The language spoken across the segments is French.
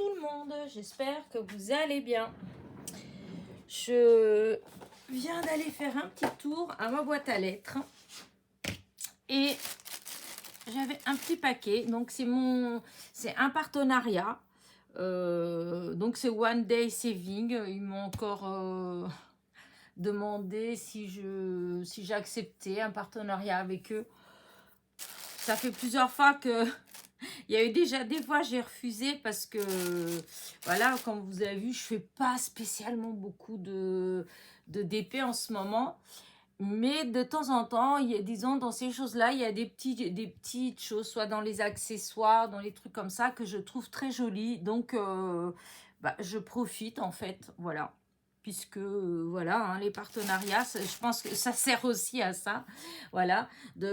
tout le monde, j'espère que vous allez bien. Je viens d'aller faire un petit tour à ma boîte à lettres et j'avais un petit paquet. Donc c'est un partenariat. Donc c'est One Day Saving. Ils m'ont encore demandé si j'acceptais un partenariat avec eux. Ça fait plusieurs fois que il y a eu déjà des fois j'ai refusé parce que voilà, comme vous avez vu, je fais pas spécialement beaucoup de DP en ce moment, mais de temps en temps, il y a, disons, dans ces choses-là, il y a des petites choses, soit dans les accessoires, dans les trucs comme ça, que je trouve très jolies. Donc je profite en fait, voilà. Puisque voilà, hein, les partenariats, je pense que ça sert aussi à ça. Voilà,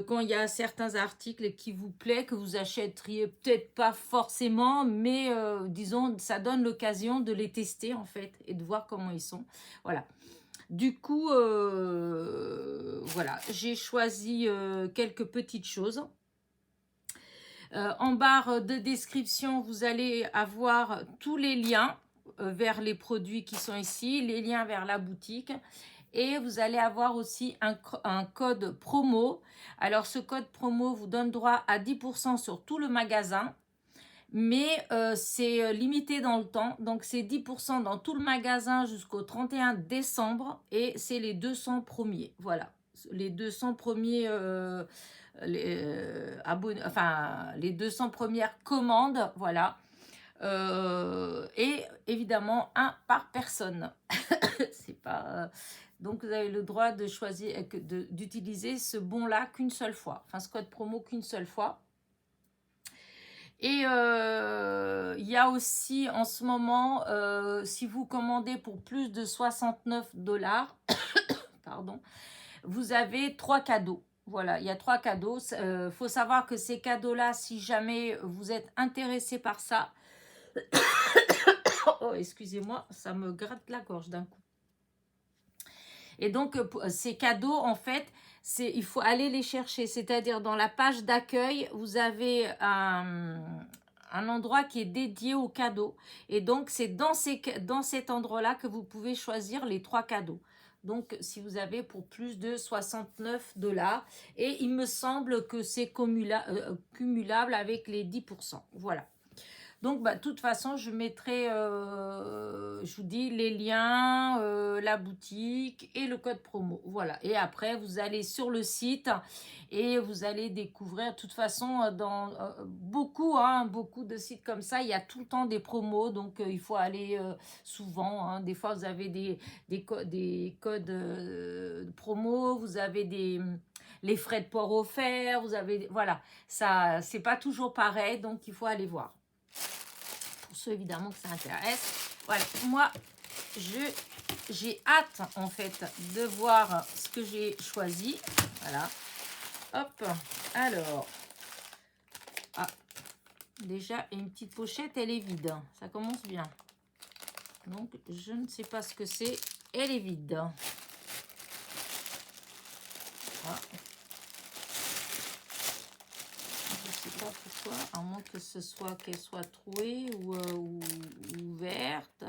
quand il y a certains articles qui vous plaît, que vous achèteriez peut-être pas forcément, mais disons, ça donne l'occasion de les tester en fait et de voir comment ils sont. Voilà. Du coup, voilà, j'ai choisi quelques petites choses. En barre de description, vous allez avoir tous les liens vers les produits qui sont ici, les liens vers la boutique. Et vous allez avoir aussi un code promo. Alors, ce code promo vous donne droit à 10% sur tout le magasin. Mais c'est limité dans le temps. Donc, c'est 10% dans tout le magasin jusqu'au 31 décembre. Et c'est les 200 premiers. Voilà. Les 200 premiers les 200 premières commandes. Voilà. Et évidemment, un par personne. C'est pas... Donc, vous avez le droit de choisir, d'utiliser ce bon-là qu'une seule fois. Enfin, ce code promo qu'une seule fois. Et il y a aussi en ce moment, si vous commandez pour plus de 69$, pardon, vous avez 3 cadeaux. Voilà, il y a 3 cadeaux. Faut savoir que ces cadeaux-là, si jamais vous êtes intéressé par ça, oh, excusez-moi, ça me gratte la gorge d'un coup. Et donc, ces cadeaux, en fait, il faut aller les chercher. C'est-à-dire, dans la page d'accueil, vous avez un endroit qui est dédié aux cadeaux. Et donc, c'est dans cet endroit-là que vous pouvez choisir les 3 cadeaux. Donc, si vous avez pour plus de 69$. Et il me semble que c'est cumulable avec les 10%. Voilà. Donc, de toute façon, je mettrai, je vous dis, les liens, la boutique et le code promo. Voilà. Et après, vous allez sur le site et vous allez découvrir. De toute façon, dans beaucoup de sites comme ça, il y a tout le temps des promos. Donc, il faut aller souvent. Hein. Des fois, vous avez des codes promo. Vous avez les frais de port offerts. Vous avez, voilà. Ça, c'est pas toujours pareil. Donc, il faut aller voir. Pour ceux évidemment que ça intéresse. Voilà, moi j'ai hâte en fait de voir ce que j'ai choisi. Voilà, hop, alors, déjà une petite pochette, elle est vide, ça commence bien. Donc je ne sais pas ce que c'est, elle est vide. Voilà. Pas pourquoi, à moins que ce soit qu'elle soit trouée ou ouverte.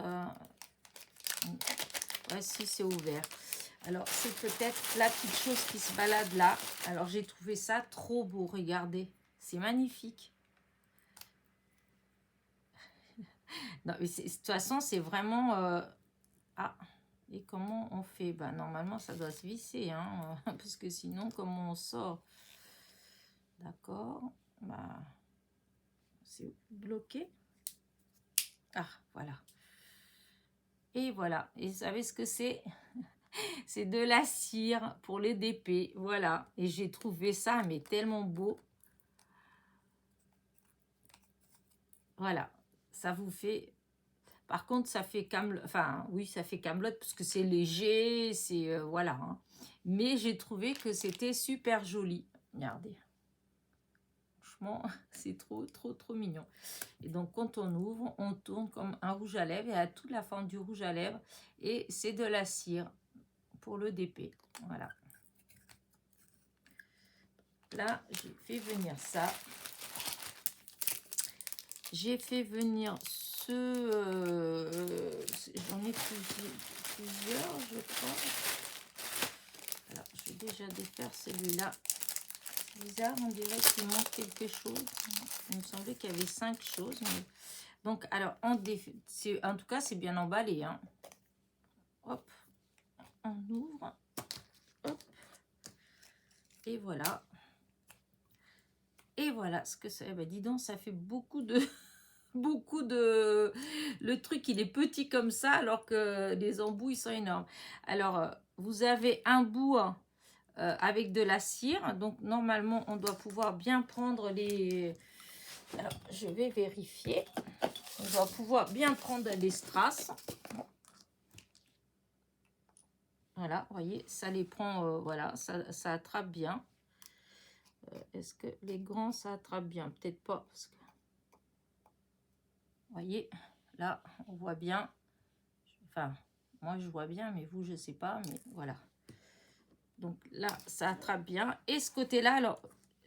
Ouais, si c'est ouvert. Alors, c'est peut-être la petite chose qui se balade là. Alors, j'ai trouvé ça trop beau. Regardez, c'est magnifique. Non, mais de toute façon, c'est vraiment... et comment on fait? Bah, normalement, ça doit se visser, hein, parce que sinon, comment on sort? D'accord. Bah, c'est bloqué. Ah, voilà. Et voilà. Et vous savez ce que c'est? C'est de la cire pour les DP. Voilà. Et j'ai trouvé ça, mais tellement beau. Voilà. Ça vous fait... Par contre, ça fait camelote. Enfin, oui, ça fait camelote parce que c'est léger. C'est... voilà. Hein. Mais j'ai trouvé que c'était super joli. Regardez. Franchement, c'est trop, trop, trop mignon. Et donc, quand on ouvre, on tourne comme un rouge à lèvres. Il y a toute la forme du rouge à lèvres. Et c'est de la cire pour le DP. Voilà. Là, j'ai fait venir ça. J'ai fait venir j'en ai plusieurs, je crois. Alors, je vais déjà défaire celui-là. C'est bizarre, on dirait qu'il manque quelque chose. Il me semblait qu'il y avait 5 choses. Mais... Donc, alors, en tout cas, c'est bien emballé. Hein. Hop, on ouvre. Hop. Et voilà. Et voilà ce que c'est. Eh ben, dis donc, ça fait beaucoup de... beaucoup de... Le truc, il est petit comme ça, alors que les embouts, ils sont énormes. Alors, vous avez un bout avec de la cire. Donc, normalement, on doit pouvoir bien prendre les... Alors, je vais vérifier. On doit pouvoir bien prendre les strass. Voilà, vous voyez, ça les prend... voilà, ça attrape bien. Est-ce que les grands, ça attrape bien? Peut-être pas, parce que... Vous voyez, là, on voit bien. Enfin, moi, je vois bien, mais vous, je sais pas, mais voilà. Donc là, ça attrape bien. Et ce côté-là, alors,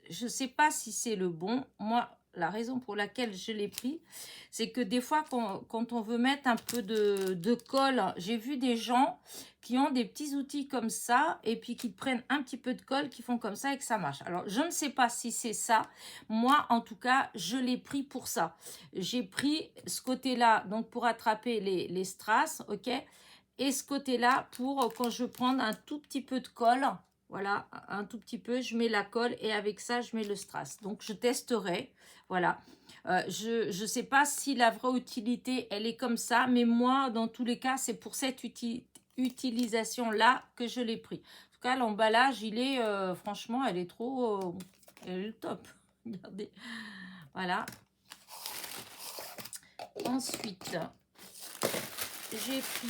je sais pas si c'est le bon. Moi, la raison pour laquelle je l'ai pris, c'est que des fois, quand on veut mettre un peu de colle, j'ai vu des gens qui ont des petits outils comme ça, et puis qui prennent un petit peu de colle, qui font comme ça et que ça marche. Alors, je ne sais pas si c'est ça. Moi, en tout cas, je l'ai pris pour ça. J'ai pris ce côté-là, donc pour attraper les strass, ok? Et ce côté-là, pour quand je veux prendre un tout petit peu de colle, voilà, un tout petit peu, je mets la colle et avec ça, je mets le strass. Donc, je testerai, voilà. Je ne sais pas si la vraie utilité, elle est comme ça, mais moi, dans tous les cas, c'est pour cette utilisation-là que je l'ai pris. En tout cas, l'emballage, il est, franchement, elle est trop, elle est top. Regardez, voilà. Ensuite, j'ai pris...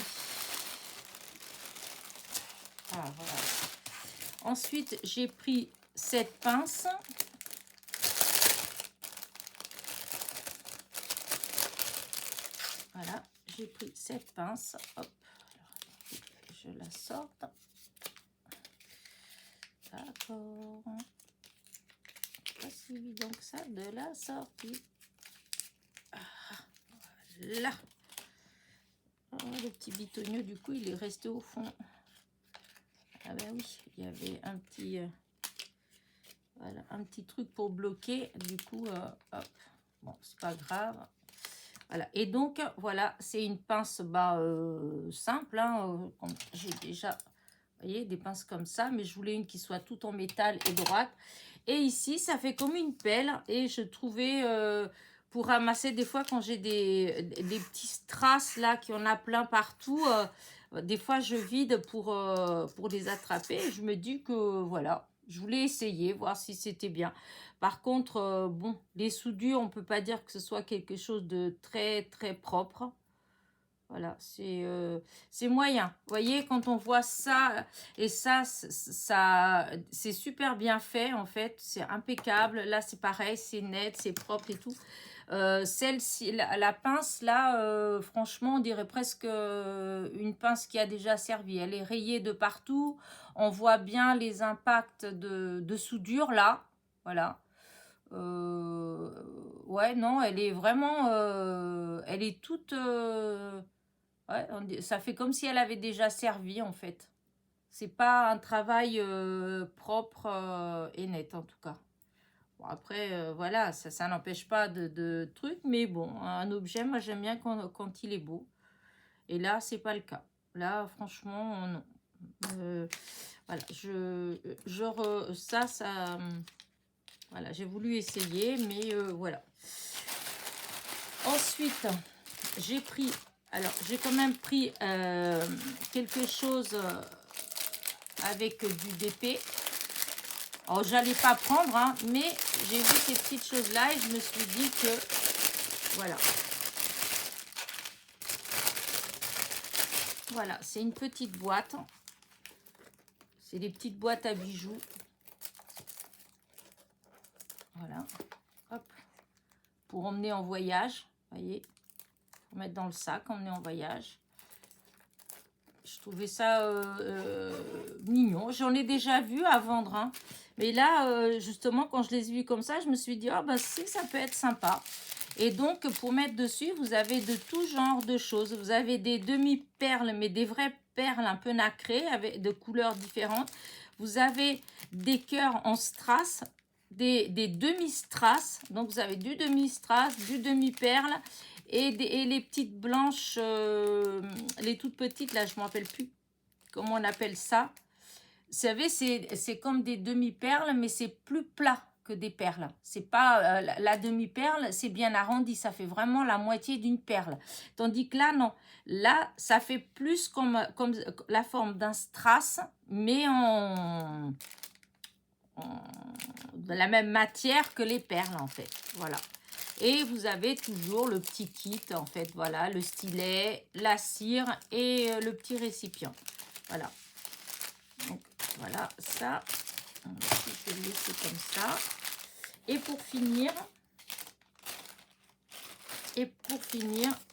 Ah, voilà. Ensuite, j'ai pris cette pince. Voilà, j'ai pris cette pince. Hop, je la sorte. D'accord. Pas si évident que ça de la sortie. Ah, voilà. Oh, le petit bitonio, du coup, il est resté au fond. Ah ben oui, il y avait un petit... voilà, un petit truc pour bloquer. Du coup, hop. Bon, c'est pas grave. Voilà. Et donc, voilà, c'est une pince simple. Hein, comme j'ai déjà, vous voyez, des pinces comme ça. Mais je voulais une qui soit toute en métal et droite. Et ici, ça fait comme une pelle. Et je trouvais... pour ramasser des fois quand j'ai des petits strass là, qui en a plein partout... des fois, je vide pour les attraper. Et je me dis que, voilà, je voulais essayer, voir si c'était bien. Par contre, bon, les soudures, on ne peut pas dire que ce soit quelque chose de très, très propre. Voilà, c'est moyen. Vous voyez, quand on voit ça, et ça c'est super bien fait, en fait. C'est impeccable. Là, c'est pareil, c'est net, c'est propre et tout. Celle-ci, la pince là, franchement, on dirait presque une pince qui a déjà servi. Elle est rayée de partout. On voit bien les impacts de soudure là. Voilà. Ouais, non, elle est vraiment... elle est toute... ouais, ça fait comme si elle avait déjà servi en fait. C'est pas un travail propre et net en tout cas. Bon, après, voilà, ça n'empêche pas de trucs, mais bon, un objet, moi j'aime bien quand il est beau. Et là, c'est pas le cas. Là, franchement, non. Voilà, ça, voilà, j'ai voulu essayer, mais voilà. Ensuite, j'ai pris, alors j'ai quand même pris quelque chose avec du DP. Alors, j'allais pas prendre, hein, mais j'ai vu ces petites choses-là et je me suis dit que, voilà. Voilà, c'est une petite boîte. C'est des petites boîtes à bijoux. Voilà. Hop. Pour emmener en voyage, voyez. Pour mettre dans le sac, emmener en voyage. Je trouvais ça mignon. J'en ai déjà vu à vendre, hein. Mais là, justement, quand je les ai vus comme ça, je me suis dit, ah bah si, ça peut être sympa. Et donc, pour mettre dessus, vous avez de tout genre de choses. Vous avez des demi-perles, mais des vraies perles un peu nacrées, avec de couleurs différentes. Vous avez des cœurs en strass, des demi-strass. Donc, vous avez du demi-strass, du demi-perle et les petites blanches, les toutes petites, là, je ne me rappelle plus comment on appelle ça. Vous savez, c'est comme des demi-perles, mais c'est plus plat que des perles. C'est pas la demi-perle, c'est bien arrondi, ça fait vraiment la moitié d'une perle. Tandis que là, non. Là, ça fait plus comme la forme d'un strass, mais de la même matière que les perles, en fait. Voilà. Et vous avez toujours le petit kit, en fait, voilà, le stylet, la cire et le petit récipient. Voilà. Donc, voilà, ça, je vais le laisser comme ça. Et pour finir,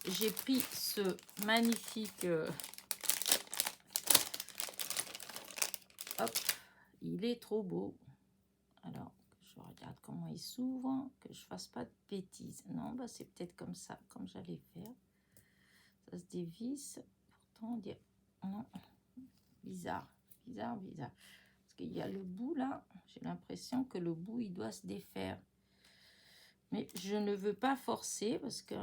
j'ai pris ce magnifique... hop, il est trop beau. Alors, je regarde comment il s'ouvre, que je fasse pas de bêtises. Non, bah c'est peut-être comme ça, comme j'allais faire. Ça se dévisse. Pourtant, on dit... Non, bizarre. Parce qu'il y a le bout là, j'ai l'impression que le bout il doit se défaire. Mais je ne veux pas forcer parce que...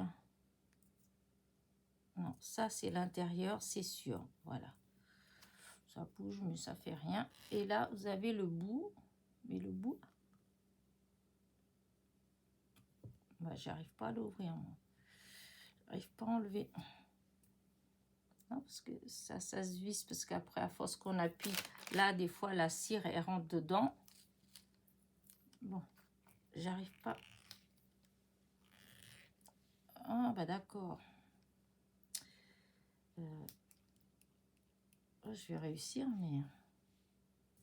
Non, ça c'est l'intérieur, c'est sûr. Voilà. Ça bouge mais ça fait rien. Et là vous avez le bout. Mais le bout... Bah, j'arrive pas à l'ouvrir moi. J'arrive pas à enlever. Non, parce que ça se visse, parce qu'après, à force qu'on appuie, là, des fois, la cire, elle rentre dedans. Bon, j'arrive pas. Ah, bah d'accord. Je vais réussir, mais...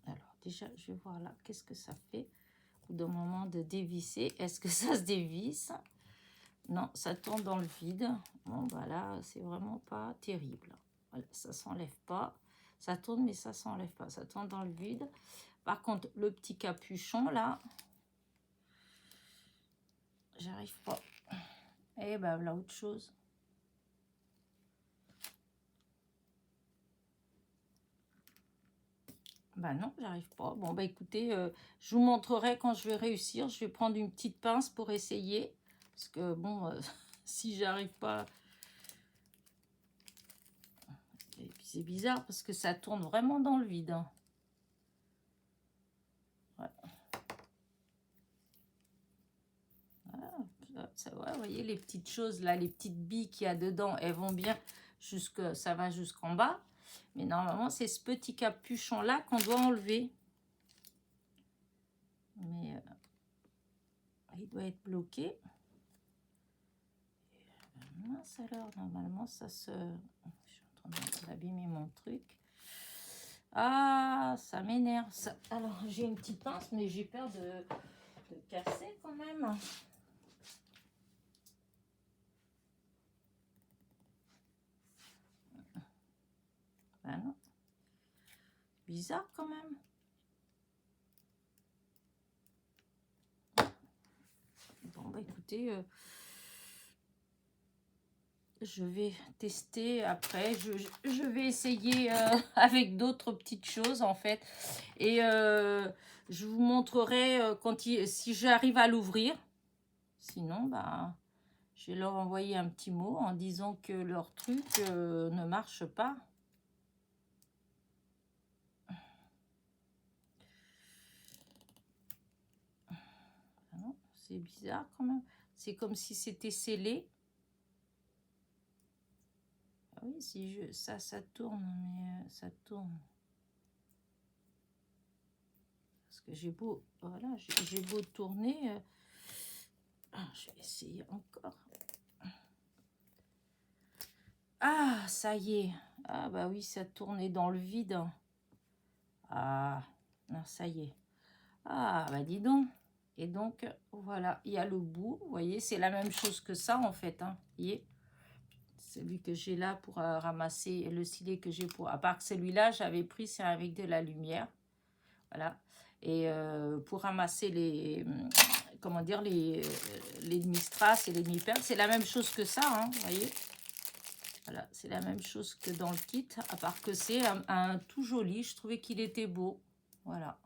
Alors, déjà, je vais voir là, qu'est-ce que ça fait au bout d'un moment de dévisser. Est-ce que ça se dévisse? Non, ça tourne dans le vide. Bon, bah là, c'est vraiment pas terrible. Voilà, ça s'enlève pas. Ça tourne, mais ça s'enlève pas. Ça tourne dans le vide. Par contre, le petit capuchon, là, j'arrive pas. Et ben, voilà autre chose. Ben non, j'arrive pas. Bon, bah écoutez, je vous montrerai quand je vais réussir. Je vais prendre une petite pince pour essayer. Parce que, bon, si j'arrive pas... Et puis c'est bizarre parce que ça tourne vraiment dans le vide. Hein. Voilà. Voilà. Ça, ouais, vous voyez, les petites choses là, les petites billes qu'il y a dedans, elles vont bien jusque... Ça va jusqu'en bas. Mais normalement, c'est ce petit capuchon-là qu'on doit enlever. Mais il doit être bloqué. Mince alors, normalement, ça se... Je suis en train d'abîmer mon truc. Ah, ça m'énerve. Ça... Alors, j'ai une petite pince, mais j'ai peur de casser quand même. Ben non. Bizarre quand même. Bon, bah écoutez, je vais tester après. Je vais essayer avec d'autres petites choses en fait. Et je vous montrerai si j'arrive à l'ouvrir. Sinon, bah, je vais leur envoyer un petit mot en disant que leur truc ne marche pas. C'est bizarre quand même. C'est comme si c'était scellé. Ah oui, si je... ça tourne, mais ça tourne. Parce que j'ai beau... Voilà, j'ai beau tourner. Je vais essayer encore. Ah, ça y est. Ah bah oui, ça tournait dans le vide. Ah, non, ça y est. Ah, bah dis donc. Et donc, voilà, il y a le bout. Vous voyez, c'est la même chose que ça, en fait. Hein. Vous voyez, celui que j'ai là pour ramasser, le stylet que j'ai pour... À part que celui-là, j'avais pris, c'est avec de la lumière. Voilà. Et pour ramasser les... comment dire, les demi-strass et les demi-perles. C'est la même chose que ça, hein, vous voyez. Voilà, c'est la même chose que dans le kit, à part que c'est un tout joli. Je trouvais qu'il était beau. Voilà.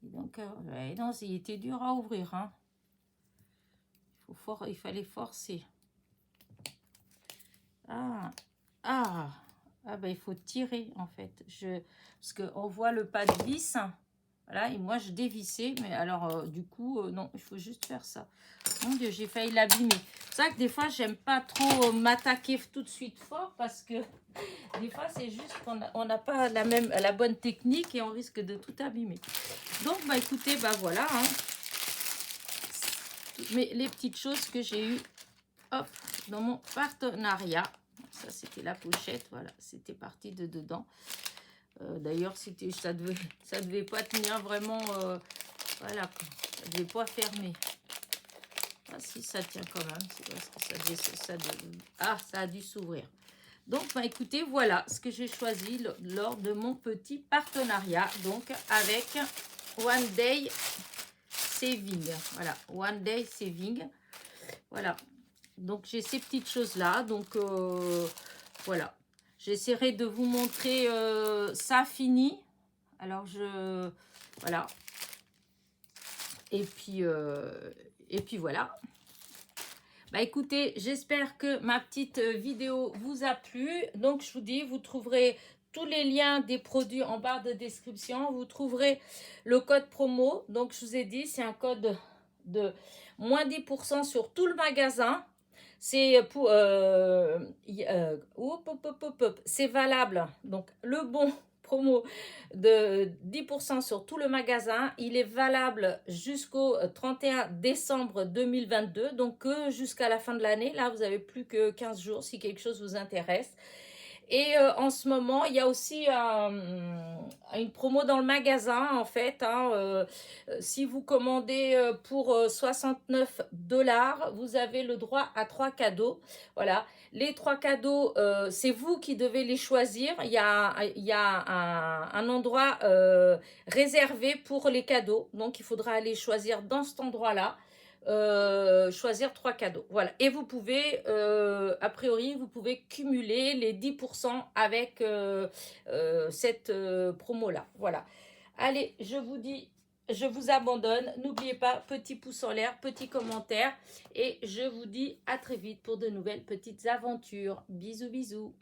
Et donc, ouais, non, il était dur à ouvrir, hein. Il fallait forcer. Ah, ah, ah ben, il faut tirer, en fait. Parce qu'on voit le pas de vis. Voilà, et moi, je dévissais. Mais alors, du coup, non, il faut juste faire ça. Mon Dieu, j'ai failli l'abîmer. C'est ça que des fois, j'aime pas trop m'attaquer tout de suite fort parce que des fois, c'est juste qu'on n'a pas la bonne technique et on risque de tout abîmer. Donc, bah écoutez, bah voilà. Hein. Mais les petites choses que j'ai eues, hop, dans mon partenariat. Ça, c'était la pochette. Voilà, c'était parti de dedans. D'ailleurs, ça devait pas tenir vraiment. Voilà, ça devait pas fermer. Ah si, ça tient quand même. C'est parce que ça a dû s'ouvrir. Donc, bah, écoutez, voilà ce que j'ai choisi lors de mon petit partenariat. Donc, avec One Day Saving. Voilà, One Day Saving. Voilà. Donc, j'ai ces petites choses-là. Donc, voilà. J'essaierai de vous montrer ça fini. Alors, voilà. Et puis voilà. Bah écoutez, j'espère que ma petite vidéo vous a plu. Donc, je vous dis, vous trouverez tous les liens des produits en barre de description. Vous trouverez le code promo. Donc, je vous ai dit, c'est un code de moins 10% sur tout le magasin. C'est pour c'est valable. Donc, le bon promo de 10% sur tout le magasin. Il est valable jusqu'au 31 décembre 2022. Donc, jusqu'à la fin de l'année. Là, vous avez plus que 15 jours si quelque chose vous intéresse. Et en ce moment, il y a aussi une promo dans le magasin, en fait. Hein, si vous commandez pour 69 $, vous avez le droit à 3 cadeaux. Voilà. Les 3 cadeaux, c'est vous qui devez les choisir. Il y a un endroit réservé pour les cadeaux. Donc, il faudra aller choisir dans cet endroit-là. Choisir 3 cadeaux. Voilà. Et vous pouvez, a priori, vous pouvez cumuler les 10% avec cette promo-là. Voilà. Allez, je vous dis, je vous abandonne. N'oubliez pas, petit pouce en l'air, petit commentaire. Et je vous dis à très vite pour de nouvelles petites aventures. Bisous, bisous.